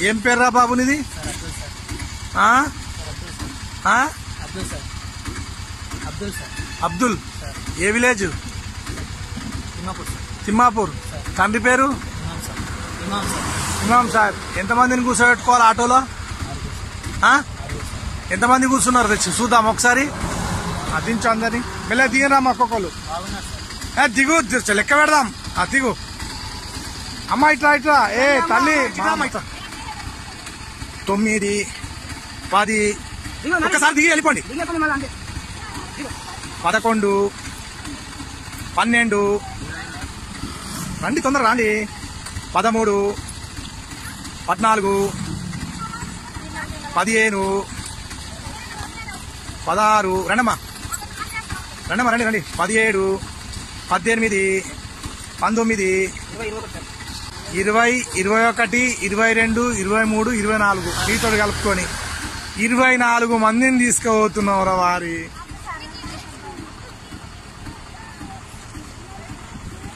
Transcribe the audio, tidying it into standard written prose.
ఏం పేర్రా బాబు నీది? అబ్దుల్. ఏ విలేజ్? తిమ్మాపూర్. తండ్రి పేరు? ఇమాం సార్. ఎంతమందిని కూర్చోబెట్టుకోవాలి ఆటోలో? ఎంతమంది కూర్చున్నారు తెచ్చి చూద్దాం ఒకసారి. దించు అందరినీ. మెల్ల దిగరా మా ఒక్కొక్కరు. దిగు, లెక్క పెడదాం. దిగు అమ్మా. ఇట్లా ఇట్లా. ఏ తల్లి 9, 10. ఒక్కసారి దిగి వెళ్ళిపోండి. 11, 12. రండి, తొందరగా రండి. 13, 14, 15, 16. రండమ్మా రండి రండి. 17, 18, 19, 20, 21, 22, 23, 24. మీతో కలుపుకొని 24 మందిని తీసుకుపోతున్నావురా వారి.